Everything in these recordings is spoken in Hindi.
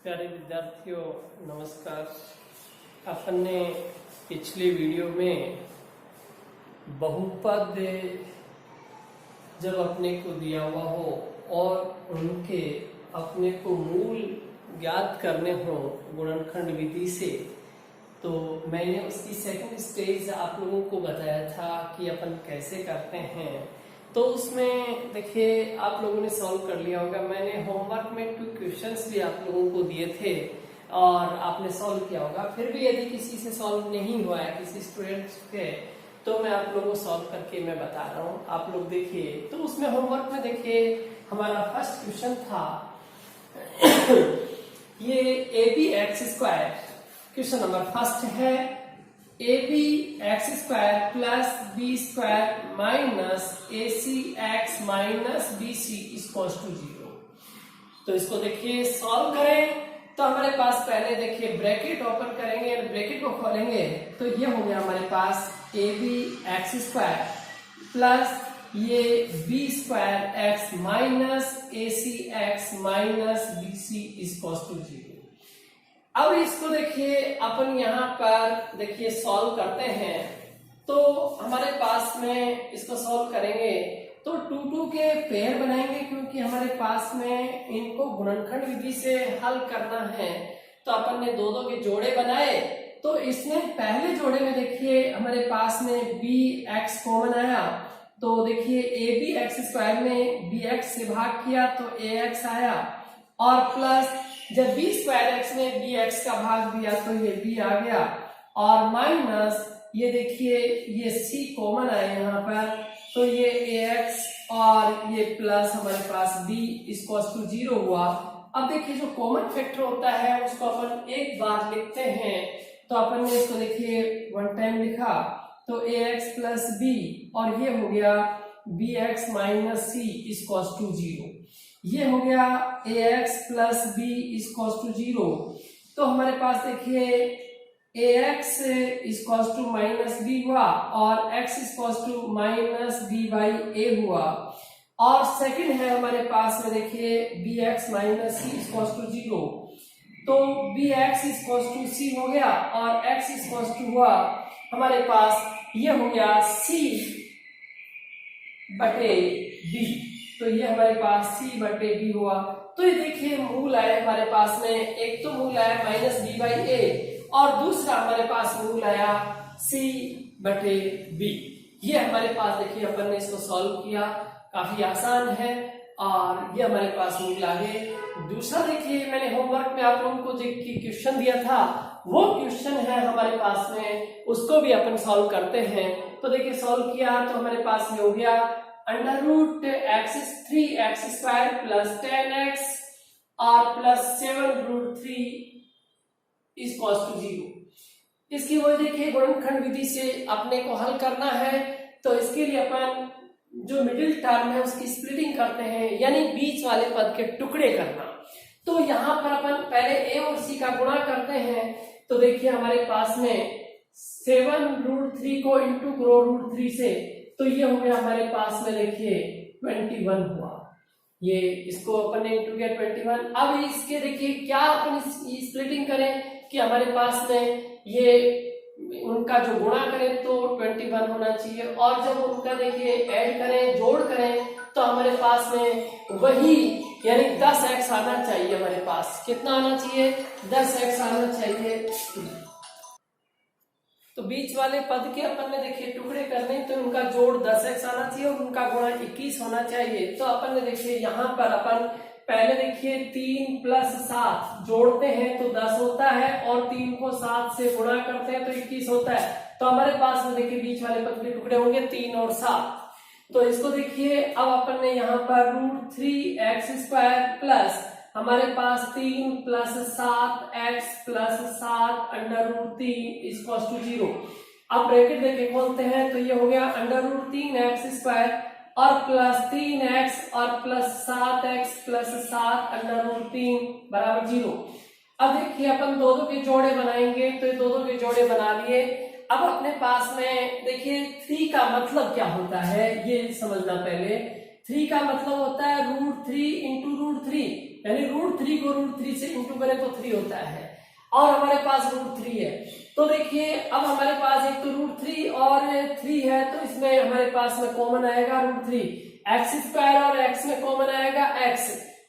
प्यारे विद्यार्थियों नमस्कार। अपन ने पिछली वीडियो में बहुपद जब अपने को दिया हुआ हो और उनके अपने को मूल ज्ञात करने हो गुणनखंड विधि से, तो मैंने उसकी सेकंड स्टेज आप लोगों को बताया था कि अपन कैसे करते हैं। तो उसमें देखिए आप लोगों ने सॉल्व कर लिया होगा। मैंने होमवर्क में 2 क्वेश्चंस भी आप लोगों को दिए थे और आपने सॉल्व किया होगा। फिर भी यदि किसी से सॉल्व नहीं हुआ है, किसी स्टूडेंट्स के, तो मैं आप लोगों को सॉल्व करके मैं बता रहा हूँ। आप लोग देखिए, तो उसमें होमवर्क में देखिए हमारा फर्स्ट क्वेश्चन था ये AB x square, question number first है AB x square plus b square minus AC x minus BC equals to 0। तो इसको देखिए सॉल्व करें तो हमारे पास पहले देखिए ब्रैकेट ओपन करेंगे, ब्रैकेट को खोलेंगे तो ये हो गया हमारे पास AB एक्स स्क्वायर प्लस ये b square x minus AC x minus BC equals to 0। अब इसको देखिए अपन यहाँ पर देखिए सॉल्व करते हैं तो हमारे पास में इसको सॉल्व करेंगे तो 2 के पेयर बनाएंगे, क्योंकि हमारे पास में इनको गुणनखंड विधि से हल करना है। तो अपन ने 2 के जोड़े बनाए। तो इसमें पहले जोड़े में देखिए हमारे पास में बी एक्स कॉमन आया, तो देखिए ए बी एक्स स्क्वायर में बी एक्स से भाग किया तो ए एक्स आया, और प्लस जब बी स्क्वायर एक्स में बी एक्स का भाग दिया तो ये बी आ गया, और माइनस ये देखिए ये सी कॉमन आया यहाँ पर, तो ये ए एक्स और ये प्लस हमारे पास बी इक्वल्स टू 0 हुआ। अब देखिए जो कॉमन फैक्टर होता है उसको अपन एक बार लिखते हैं, तो अपन ने इसको देखिए 1 टाइम लिखा तो ए एक्स प्लस बी, और ये हो गया B x minus C equals to 0। ये हो गया A x plus B equals to 0। तो हमारे पास देखिए A x equals to minus B हुआ और x equals to minus B by A हुआ, और सेकंड है हमारे पास में देखिए B x minus C equals to 0। तो B x equals to C हो गया और एक्स इक्वल्स टू हुआ हमारे पास ये हो गया सी बटे बी, तो ये हमारे पास सी बटे बी हुआ। तो ये देखिए मूल आया हमारे पास में, एक तो मूल आया माइनस बी बाई ए और दूसरा हमारे पास मूल आया सी बटे बी। ये हमारे पास देखिए अपन ने इसको सॉल्व किया, काफी आसान है, और ये हमारे पास मूल आ गए। दूसरा देखिए मैंने होमवर्क में आप लोगों को जो क्वेश्चन दिया था वो क्वेश्चन है हमारे पास में, उसको भी अपन सॉल्व करते हैं। तो देखिए सॉल्व किया तो हमारे पास में हो गया under root x 3 x square plus 10x और प्लस 7 रूट 3 इक्वल्स टू 0। इसकी वजह देखिए गुणनखंड विधि से अपने को हल करना है, तो इसके लिए अपन जो मिडिल टर्म है उसकी स्प्लिटिंग करते हैं, यानी बीच वाले पद के टुकड़े करना। तो यहाँ पर अपन पहले ए और सी का गुणा करते हैं, तो देखिए हमारे पास में 7 रूट 3 को इंटू करो रूट 3 से, तो ये हो गया हमारे पास में देखिए 21 हुआ। ये इसको अपन ने इंटू किया 21। अब इसके देखिए क्या अपन स्प्लिटिंग करें कि हमारे पास में ये उनका जो गुणा करें तो 21 होना चाहिए, और जब उनका देखिए ऐड करें जोड़ करें तो हमारे पास में वही यानी 10x आना चाहिए। हमारे पास कितना आना चाहिए? 10x आना चाहिए। तो बीच वाले पद के अपन ने देखिए टुकड़े करने, तो उनका जोड़ 10x आना चाहिए और उनका गुणा 21 होना चाहिए। तो अपन ने देखिए यहाँ पर अपन पहले देखिए 3 प्लस 7 जोड़ते हैं तो 10 होता है, और 3 को 7 से गुणा करते हैं तो 21 होता है। तो हमारे पास में देखिए बीच वाले पद के टुकड़े होंगे 3 और 7। तो इसको देखिए अब अपन ने यहाँ पर रूट 3 एक्स स्क्वायर प्लस हमारे पास 3 plus 7 x plus 7 under root 3 equals to 0। अब ब्रैकेट देके खोलते हैं तो ये हो गया अंडर रूट 3 एक्स स्क्वायर और प्लस 3 एक्स और plus 7 x plus 7 under root 3 बराबर 0। अब देखिए अपन 2 के जोड़े बनाएंगे, तो ये 2 के जोड़े बना लिए। अब अपने पास में देखिए 3 का मतलब क्या होता है ये समझना पहले। 3 का मतलब होता है रूट 3 इंटू रूट 3, यानी √3 को √3 से इंटू करें तो 3 होता है और हमारे पास √3 है। तो देखिए अब हमारे पास एक तो √3 और 3 है, तो इसमें हमारे पास में कॉमन आएगा √3, x² और x में कॉमन आएगा x,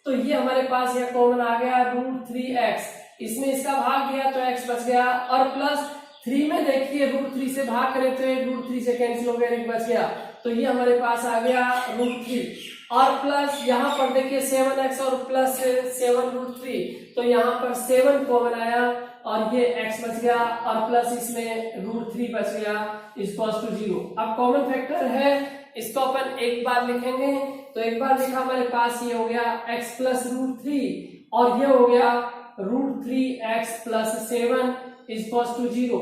तो ये हमारे पास यह कॉमन आ गया √3x, इसमें इसका भाग गया तो x बच गया, और प्लस 3 में देखिए √3 से भाग करें तो √3 से कैंसिल हो गया, एक बच गया, तो ये हमारे पास आ गया √3, और प्लस यहाँ पर देखिए 7x और प्लस 7 √3, तो यहाँ पर 7 कॉमन आया और ये x बच गया, और प्लस इसमें √3 बच गया इक्वल्स टू 0। अब कॉमन फैक्टर है, इसको अपन एक बार लिखेंगे, तो एक बार लिखा हमारे पास ये हो गया x प्लस √3 और ये हो गया √3x प्लस 7 इक्वल्स टू 0।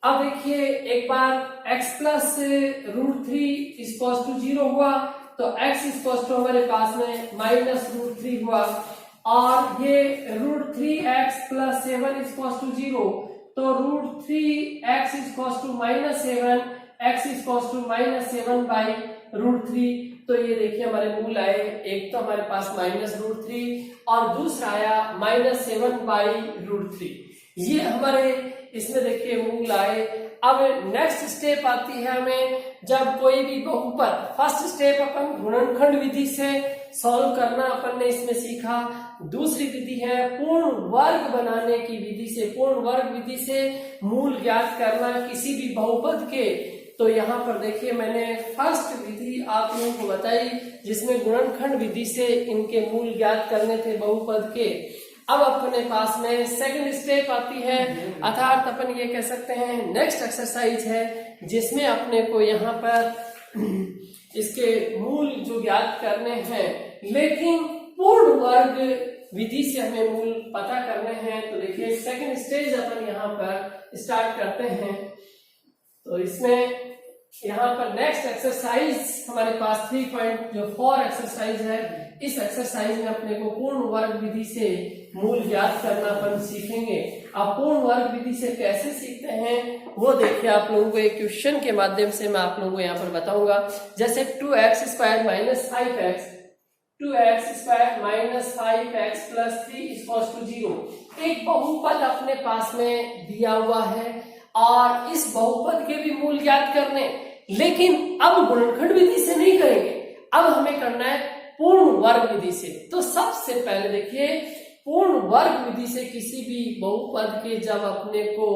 अब देखिए एक बार x प्लस √3 इक्वल्स टू 0 हुआ तो x इक्वल्स टू हमारे पास में माइनस √3 हुआ, और ये √3x प्लस 7 इक्वल्स टू 0, तो √3x equals to -7, x equals to -7 by √3, तो ये देखिए हमारे मूल आए, एक तो हमारे पास -√3 और दूसरा आया -7 बाई √3, ये हमारे इसमें देखिए मूल आए। अब नेक्स्ट स्टेप आती है हमें, जब कोई भी बहुपद, फर्स्ट स्टेप अपन गुणनखंड विधि से सॉल्व करना अपन ने इसमें सीखा, दूसरी विधि है पूर्ण वर्ग बनाने की विधि से, पूर्ण वर्ग विधि से मूल ज्ञात करना किसी भी बहुपद के। तो यहाँ पर देखिए मैंने फर्स्ट विधि आप लोगों को बताई जिसमें गुणनखंड विधि से इनके मूल ज्ञात करने थे बहुपद के। अब अपने पास में सेकंड स्टेप आती है, अर्थात अपन ये कह सकते हैं नेक्स्ट एक्सरसाइज है, जिसमें अपने को यहाँ पर इसके मूल जो ज्ञात करने हैं, लेकिन पूर्ण वर्ग विधि से हमें मूल पता करने हैं। तो देखिए सेकंड स्टेज अपन यहाँ पर स्टार्ट करते हैं। तो इसमें यहाँ पर नेक्स्ट एक्सरसाइज हमारे पास 3.4 एक्सरसाइज है। इस एक्सरसाइज में अपने को पूर्ण वर्ग विधि से मूल ज्ञात करना अपन सीखेंगे। आप पूर्ण वर्ग विधि से कैसे सीखते हैं वो देखिए आप लोगों को एक क्वेश्चन के माध्यम से मैं आप लोगों को यहाँ पर बताऊंगा। जैसे 2x² - 5x 2x² - 5x + 3 = 0, एक बहुपद अपने पास में दिया हुआ है और इस बहुपद के भी मूल ज्ञात करने, लेकिन अब गुणनखंड विधि से नहीं करेंगे, अब हमें करना है पूर्ण वर्ग विधि से। तो सबसे पहले देखिए पूर्ण वर्ग विधि से किसी भी बहुपद के जब अपने को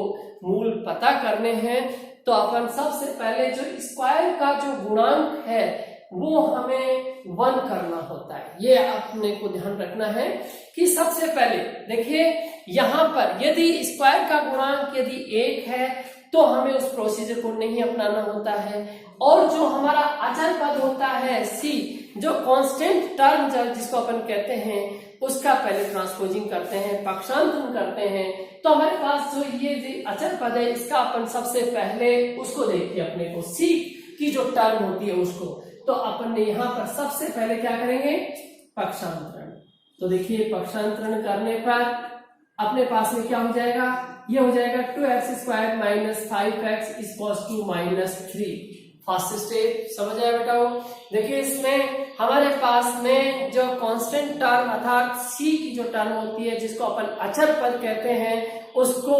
मूल पता करने हैं तो अपन सबसे पहले जो स्क्वायर का जो गुणांक है वो हमें 1 करना होता है। ये अपने को ध्यान रखना है कि सबसे पहले देखिए यहाँ पर यदि स्क्वायर का गुणांक यदि 1 है तो हमें उस प्रोसीजर को नहीं अपनाना होता है, और जो हमारा अचर पद होता है c, जो कांस्टेंट टर्म जिसको अपन कहते हैं, उसका पहले ट्रांसपोजिंग करते हैं, पक्षांतरण करते हैं। तो हमारे पास जो ये अचर पद है इसका अपन सबसे पहले उसको देखिए, अपने को c की जो टर्म होती है उसको, तो अपन ने यहाँ पर सबसे पहले क्या करेंगे, पक्षांतरण। तो देखिए पक्षांतरण करने पर अपने पास में क्या हो जाएगा, ये हो जाएगा 2x² - 5x = -3। फर्स्ट स्टेप समझ आया बेटा? देखिए इसमें हमारे पास में जो कांस्टेंट टर्म अर्थात c की जो टर्म होती है जिसको अपन अचर पद कहते हैं, उसको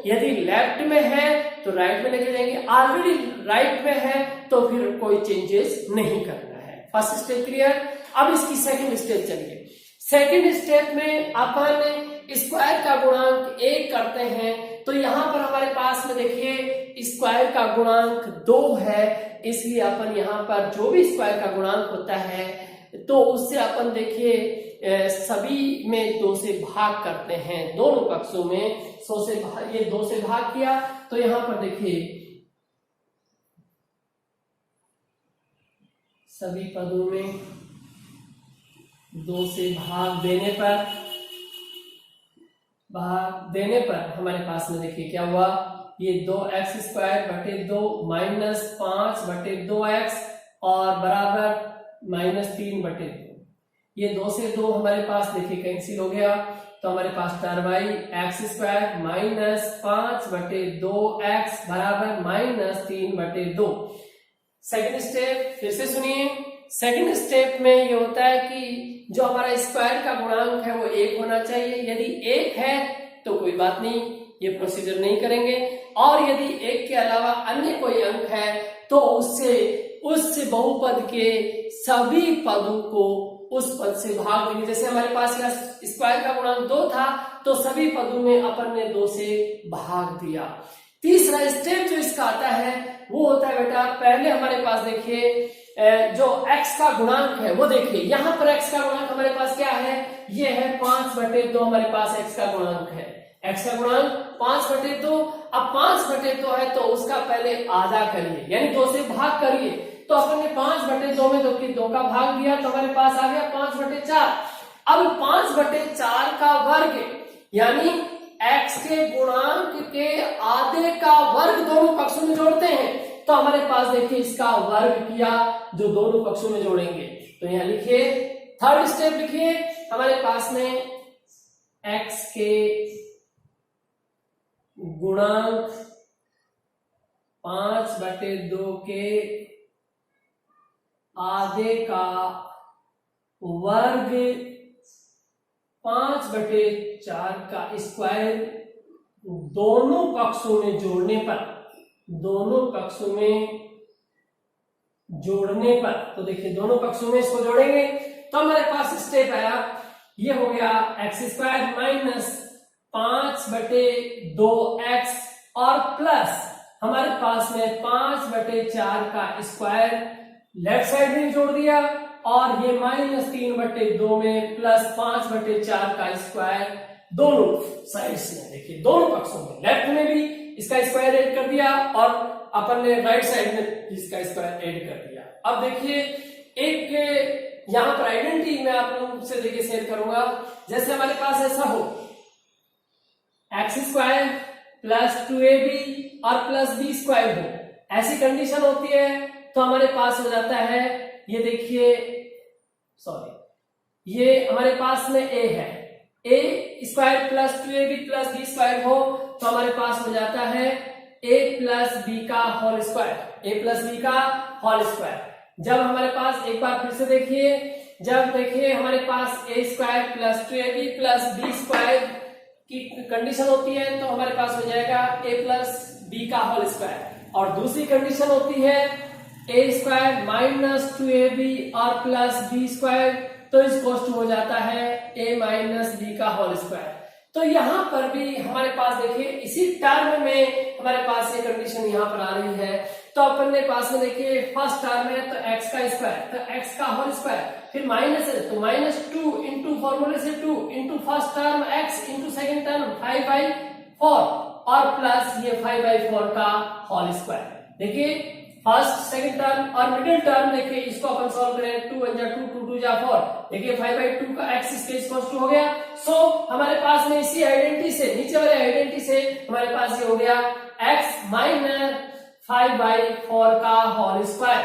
यदि लेफ्ट में है तो राइट में लेके जाएंगे, ऑलरेडी राइट में है तो फिर कोई चेंजेस नहीं करना है। First step clear. अब इसकी सेकंड स्टेप चलिए। सेकंड स्टेप में अपन स्क्वायर का गुणांक 1 करते हैं, तो यहाँ पर हमारे पास में देखिए स्क्वायर का गुणांक 2 है, इसलिए अपन यहाँ पर जो भी स्क्वायर का गुणांक होता है तो उससे अपन देखिए सभी में 2 से भाग करते हैं, दोनों पक्षों में 100 से ये 2 से भाग किया, तो यहाँ पर देखिए सभी पदों में 2 से भाग देने पर हमारे पास में देखिए क्या हुआ, ये 2x² / 2 -5/2x और बराबर -3/2। ये 2 से 2 हमारे पास देखिए कैंसिल हो गया, तो हमारे पास टर्म आई x² - 5/2x बराबर -3/2। सेकंड स्टेप फिर से सुनिए। सेकंड स्टेप में ये होता है कि जो हमारा स्क्वायर का गुणांक है वो 1 होना चाहिए। यदि 1 है तो कोई बात नहीं, ये प्रोसीजर नहीं करेंगे। और यदि 1 के अलावा अन्य कोई अंक है तो उससे उस बहुपद के सभी पदों को उस पद से भाग देंगे। जैसे हमारे पास यहाँ स्क्वायर का गुणांक 2 था तो सभी पदों में अपन ने 2 से भाग दिया। तीसरा स्टेप जो इसका आता है वो होता है बेटा, पहले हमारे पास देखिए जो x का गुणांक है वो देखिए, यहाँ पर x का गुणांक हमारे पास क्या है, ये है 5/2 हमारे पास x का गुणांक है। x का गुणांक 5/2। अब 5/2 है तो उसका पहले आधा करिए, यानी 2 से भाग करिए। तो अपन ने 5/2 में 2 का भाग दिया तो हमारे पास आ गया 5/4। अब 5/4 का वर्ग यानी x के गुणांक के आधे का वर्ग दोनों पक्षों में जोड़ते हैं तो हमारे पास देखिए इसका वर्ग किया जो दोनों पक्षों में जोड़ेंगे। तो यहां लिखिए, थर्ड स्टेप लिखिए, हमारे पास में x के गुणांक 5/2 के आधे का वर्ग 5/4 का स्क्वायर दोनों पक्षों में जोड़ने पर, दोनों पक्षों में जोड़ने पर, तो देखिए दोनों पक्षों में इसको जोड़ेंगे तो हमारे पास स्टेप आया, ये हो गया x² माइनस 5/2x और प्लस हमारे पास में 5/4 का स्क्वायर लेफ्ट साइड में जोड़ दिया और ये -3/2 में प्लस 5/4 का स्क्वायर दोनों साइड्स में, देखिए दोनों पक्षों में, लेफ्ट में भी इसका स्क्वायर ऐड कर दिया और अपन ने राइट साइड में इसका स्क्वायर ऐड कर दिया। अब देखिए एक यहां पर आइडेंटिटी मैं आप लोगों से देखिए शेयर करूंगा। जैसे हमारे पास ऐसा हो x² प्लस 2ab और प्लस b² हो, ऐसी कंडीशन होती है तो हमारे पास हो जाता है, ये देखिए सॉरी, ये हमारे पास में a है, a² plus 2ab plus b² हो तो हमारे पास हो जाता है a प्लस b का whole square, a plus b का होल स्क्वायर। जब हमारे पास एक बार फिर से देखिए, जब देखिए हमारे पास a² plus 2ab plus b² की कंडीशन होती है तो हमारे पास हो जाएगा a प्लस b का होल स्क्वायर। और दूसरी कंडीशन होती है a² माइनस 2ab और प्लस b² तो इसको हो जाता है a माइनस b का होल स्क्वायर। तो यहां पर भी हमारे पास देखिए इसी टर्म में हमारे पास ये कंडीशन यहां पर आ रही है तो अपन ने पास में देखिए फर्स्ट टर्म है तो x का स्क्वायर, तो x का होल स्क्वायर, फिर माइनस है तो -2 इंटू फॉर्मूले से 2 into first term x into second term 5/4 और प्लस ये 5/4 का होल स्क्वायर। देखिए फर्स्ट सेकंड टर्म और मिडिल टर्म देखिए इसको अपन सॉल्व करें, 2 1 जा 2 2 2 जा 4, देखिए 5/2 का x इसके इक्वल टू हो गया। सो हमारे पास में इसी आइडेंटिटी से, नीचे वाले आइडेंटिटी से हमारे पास ये हो गया x माइनस 5/4 का होल स्क्वायर।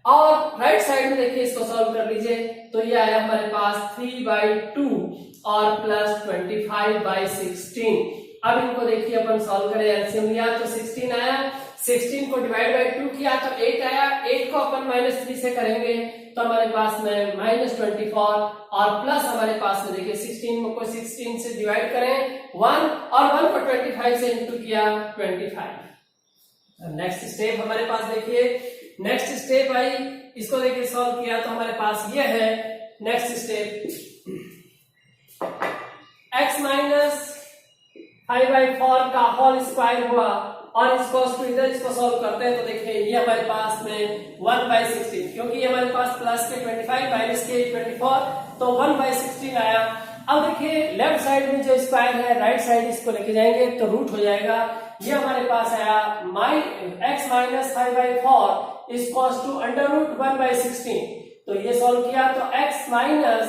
और राइट साइड में देखिए इसको सॉल्व कर लीजिए तो ये आया हमारे पास 3/2 और प्लस 25/16। अब इनको देखिए अपन सॉल्व करें, एलसीएम लिया तो 16 आया, 16 को डिवाइड बाय 2 किया तो 8 आया, 8 को अपन -3 से करेंगे तो हमारे पास में -24 और प्लस हमारे पास में देखिए 16 को 16 से डिवाइड करें 1 और 1 को 25 से इंटू किया 25। नेक्स्ट स्टेप हमारे पास देखिए, नेक्स्ट स्टेप आई, इसको देखिए सॉल्व किया तो हमारे पास ये है नेक्स्ट स्टेप, x माइनस 5/4 का होल स्क्वायर हुआ और इसको इधर इसको सॉल्व करते हैं तो देखिए ये हमारे पास में 1/16, क्योंकि ये हमारे पास प्लस के 25 माइनस के 24 तो 1/16 आया। अब देखिए लेफ्ट साइड में जो स्क्वायर है राइट साइड इसको लेके जाएंगे तो रूट हो जाएगा, ये हमारे पास आया x माइनस 5/4 इक्वल्स टू √1/16। तो ये सॉल्व किया तो x minus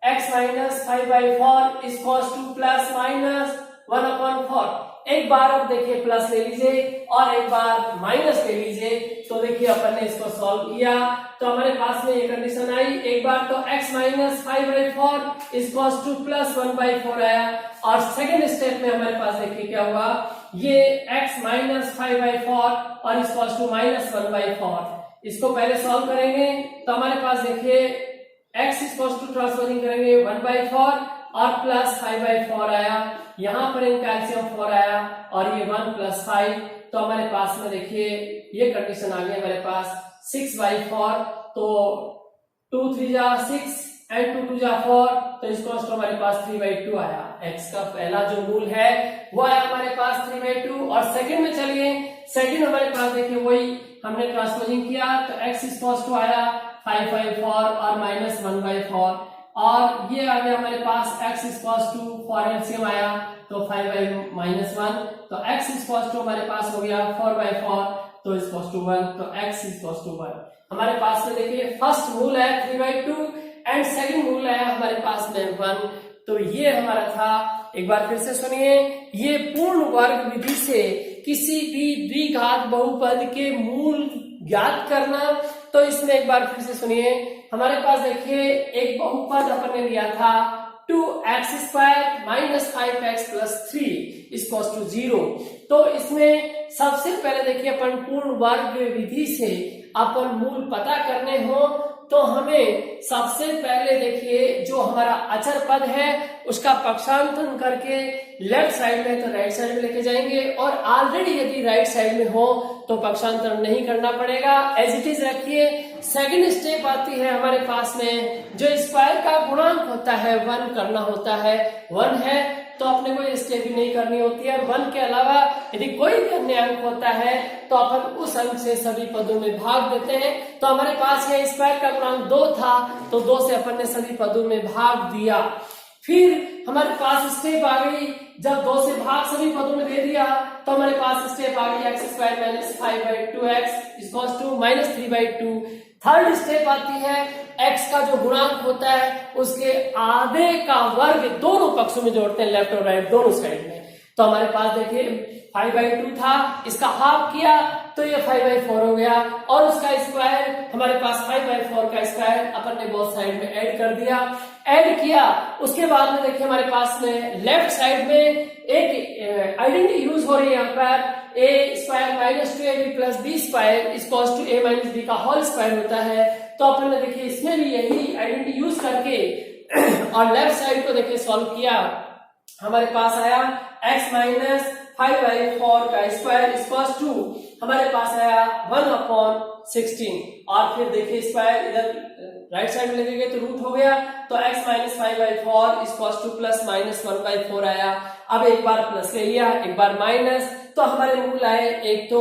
5/4 equals two plus minus 1/4। एक बार अब देखिए प्लस ले लीजिए और एक बार माइनस ले लीजिए तो देखिए अपन ने इसको सॉल्व किया तो हमारे पास में ये कंडीशन आई, एक बार तो x minus 5/4 equals two plus 1/4 आया और सेकेंड स्टेप में हमारे पास देखिए क्या हुआ, ये x माइनस 5/4 और इक्वल्स टू -1/4। इसको पहले सॉल्व करेंगे तो हमारे पास देखिए x इक्वल टू ट्रांसपोजिंग करेंगे 1/4 और प्लस 5/4 आया, यहाँ पर इनका एलसीएम 4 आया और ये 1 + 5, तो हमारे पास में देखिए ये कंडीशन आ गई हमारे पास 6/4, तो 2 3 जा 6 एंड 2 2 जा 4, तो इसको हमारे पास 3/2 आया। x का पहला जो मूल है वो आया हमारे पास 3/2। और सेकंड में चलिए, सेकंड हमारे पास देखिए वही हमने ट्रांसपोजिंग किया, तो x इक्वल टू आया 5/4 और माइनस 1/4, और ये आ गया हमारे पास x इक्वल टू 4 एलसीएम आया तो 5/-1, तो x इक्वल टू हमारे पास हो गया 4/4, तो इक्वल टू 1, तो x इक्वल टू 1। हमारे पास में देखिए फर्स्ट मूल है 3/2 एंड सेकंड मूल है हमारे पास में 1, तो ये हमारा था। एक बार फिर से सुनिए, ये पूर्ण वर्ग विधि से किसी भी द्विघात बहुपद के मूल ज्ञात करना। तो इसमें एक बार फिर से सुनिए, हमारे पास देखिए एक बहुपद अपन ने लिया था 2x² - 5x + 3 = 0। तो इसमें सबसे पहले देखिए अपन पूर्ण वर्ग विधि से अपन मूल पता करने हो, तो हमें सबसे पहले देखिए जो हमारा अचर पद है उसका पक्षांतरण करके लेफ्ट साइड में तो राइट साइड में लेके जाएंगे, और ऑलरेडी यदि राइट साइड में हो तो पक्षांतरण नहीं करना पड़ेगा, एज इट इज रखिए। सेकंड स्टेप आती है हमारे पास में, जो स्क्वायर का गुणांक होता है 1 करना होता है, 1 है तो अपने को स्टेप भी नहीं करनी होती है। 1 के अलावा यदि कोई भी अन्य अंक होता है तो अपन उस अंक से सभी पदों में भाग देते हैं। तो हमारे पास ये स्क्वायर का गुणांक 2 था, तो 2 से अपन ने सभी पदों में भाग दिया। फिर हमारे पास स्टेप आ गई, जब 2 से भाग सभी पदों में दे दिया तो हमारे पास स्टेप आ गई x² - 5/2x = -3/2। थर्ड स्टेप आती है x का जो गुणांक होता है उसके आधे का वर्ग दोनों पक्षों में जोड़ते हैं, लेफ्ट और राइट दोनों साइड में। तो हमारे पास देखिए 5/2 था, इसका हाफ किया तो ये 5/4 हो गया, और उसका स्क्वायर हमारे पास 5/4 का स्क्वायर अपन ने बोथ साइड में ऐड कर दिया। ऐड किया उसके बाद में देखिए हमारे पास में लेफ्ट साइड में एक आइडेंटिटी यूज हो रही है यहाँ पर, a² - 2ab + b² = a - b का होल स्क्वायर होता है। तो अपन ने देखिए इसमें भी यही आइडेंटिटी यूज करके और लेफ्ट साइड को देखिए सॉल्व किया, हमारे पास आया x - 5/4 का स्क्वायर = हमारे पास आया 1/16, और फिर देखिए स्क्वायर इधर राइट साइड में लेके गए तो रूट हो गया, तो x - 5/4 = ±1/4 आया। अब एक बार प्लस ले लिया, एक बार माइनस, तो हमारे मूल आए, एक तो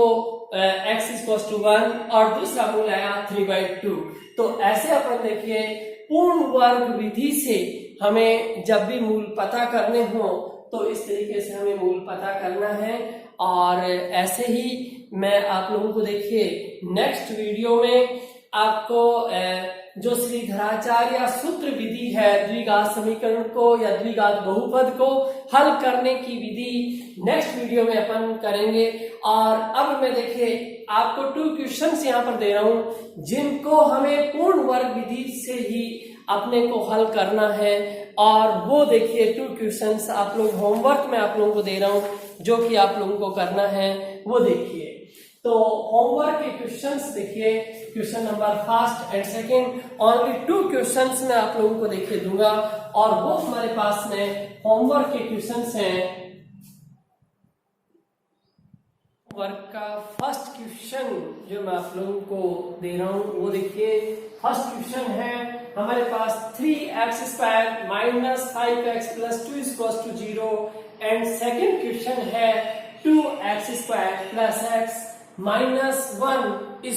x = 1 और दूसरा मूल आया 3/2। तो ऐसे अपन देखिए पूर्ण वर्ग विधि से हमें जब भी मूल पता करने हो तो इस तरीके से हमें मूल पता करना है। और ऐसे ही मैं आप लोगों को देखिए नेक्स्ट वीडियो में आपको जो श्रीधराचार्य या सूत्र विधि है द्विघात समीकरण को या द्विघात बहुपद को हल करने की विधि नेक्स्ट वीडियो में अपन करेंगे। और अब मैं देखिए आपको 2 क्वेश्चंस यहाँ पर दे रहा हूं जिनको हमें पूर्ण वर्ग विधि से ही अपने को हल करना है, और वो देखिए 2 क्वेश्चंस आप लोग होमवर्क में आप लोगों को दे रहा हूं जो कि आप लोगों को करना है, वो देखिए। तो होमवर्क के क्वेश्चंस देखिए, question number first and second, only 2 questions मैं आप लोगों को देखिए दूंगा, और वो हमारे पास में होमवर्क के क्वेश्चंस हैं। वर्क का फर्स्ट क्वेश्चन जो मैं आप लोगों को दे रहा हूं वो देखिए, फर्स्ट क्वेश्चन है हमारे पास 3x² - 5x + 2 = 0, and second question है 2x² + x - 1 =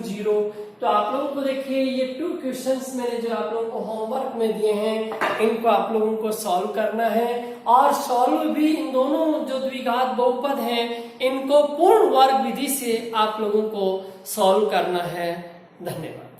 0। तो आप लोगों को देखिए ये 2 क्वेश्चंस मैंने जो आप लोगों को होमवर्क में दिए हैं इनको आप लोगों को सॉल्व करना है, और सॉल्व भी इन दोनों जो द्विघात बहुपद हैं इनको पूर्ण वर्ग विधि से आप लोगों को सॉल्व करना है। धन्यवाद।